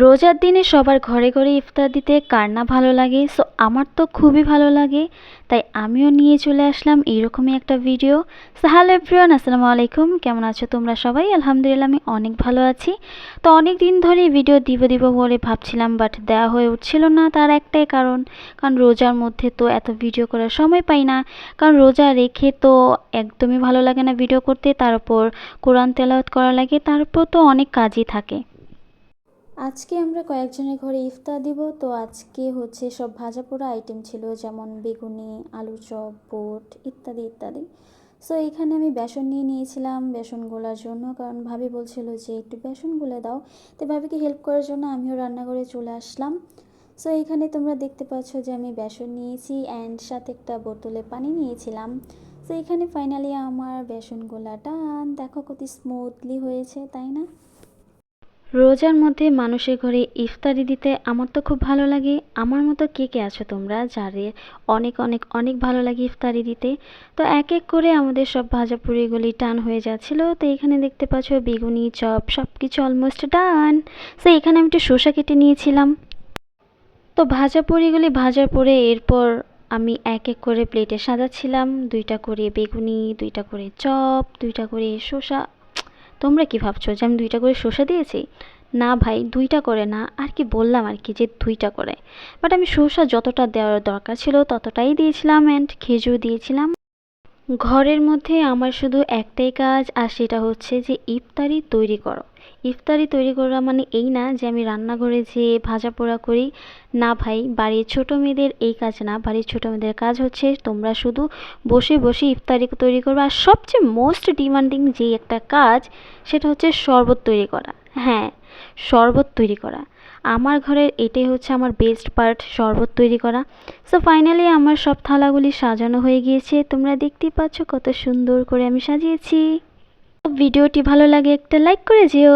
রোজার দিনে সবার ঘরে ঘরে ইফতার দিতে কার না ভালো লাগে। সো আমার তো খুবই ভালো লাগে, তাই আমিও নিয়ে চলে আসলাম এইরকমই একটা ভিডিও। সো হ্যালো এভরিওয়ান, আসসালামু আলাইকুম। কেমন আছো তোমরা সবাই? আলহামদুলিল্লাহ আমি অনেক ভালো আছি। তো অনেক দিন ধরে ভিডিও দিব বলে ভাবছিলাম, বাট দেওয়া হয়ে উঠছিল না। তার একটাই কারণ রোজার মধ্যে তো এত ভিডিও করার সময় পাই না। কারণ রোজা রেখে তো একদমই ভালো লাগে না ভিডিও করতে, তার উপর কোরআন তেলাওয়াত করা লাগে, তারপর তো অনেক কাজই থাকে। আজকে আমরা কয়েকজনের ঘরে ইফতার দিব। তো আজকে হচ্ছে সব ভাজা পোড়া আইটেম ছিল, যেমন বেগুনি, আলু চপ, বুট ইত্যাদি ইত্যাদি। সো এখানে আমি বেসন নিয়ে নিয়েছিলাম বেসন গোলার জন্য, কারণ ভাবি বলছিল যে একটু বেসন গুলে দাও। তো ভাবিকে হেল্প করার জন্য আমিও রান্নাঘরে চলে আসলাম। সো এখানে তোমরা দেখতে পাচ্ছ যে আমি বেসন নিয়েছি অ্যান্ড সাথে একটা বোতলে পানি নিয়েছিলাম। সো এখানে ফাইনালি আমার বেসন গোলাটা দেখো কত স্মুথলি হয়েছে, তাই না? রোজার মধ্যে মানুষের ঘরে ইফতারি দিতে আমার তো খুব ভালো লাগে। আমার মতো কে কে আছো তোমরা যাদের অনেক অনেক অনেক ভালো লাগে ইফতারি দিতে? তো এক এক করে আমাদের সব ভাজাপুরিগুলি টান হয়ে যাচ্ছিল। তো এখানে দেখতে পাচ্ছ বেগুনি, চপ সব কিছু অলমোস্ট ডান। সো এখানে আমি একটু শসা কেটে নিয়েছিলাম। তো ভাজাপুরিগুলি ভাজার পরে এরপর আমি এক এক করে প্লেটে সাজাচ্ছিলাম। দুইটা করে বেগুনি, দুইটা করে চপ, দুইটা করে শসা। তোমরা কি ভাবছো যে আমি দুইটা করে শসা দিয়েছি? না ভাই, দুইটা করে না, আর কি বললাম আর কি যে দুইটা করে। বাট আমি শসা যতটা দেওয়ার দরকার ছিল ততটাই দিয়েছিলাম অ্যান্ড খেজুর দিয়েছিলাম। ঘরের মধ্যে আমার শুধু একটাই কাজ, আর সেটা হচ্ছে যে ইফতারি তৈরি করো। ইফতারি তৈরি করা মানে এই না যে আমি রান্নাঘরে যেয়ে ভাজা পোড়া করি। না ভাই, বাড়ির ছোট মেয়েদের এই কাজ না। বাড়ির ছোট মেয়েদের কাজ হচ্ছে তোমরা শুধু বসে বসে ইফতারি তৈরি করবে। আর সবচেয়ে মোস্ট ডিমান্ডিং যে একটা কাজ, সেটা হচ্ছে শরবত তৈরি করা। হ্যাঁ, শরবত তৈরি করা। আমার ঘরের এটাই হচ্ছে আমার বেস্ট পার্ট, শরবত তৈরি করা। সো ফাইনালি আমার সব থালাগুলি সাজানো হয়ে গিয়েছে, তোমরা দেখতেই পাচ্ছ কত সুন্দর করে আমি সাজিয়েছি। ভিডিওটি ভালো লাগে একটা লাইক করে যেও।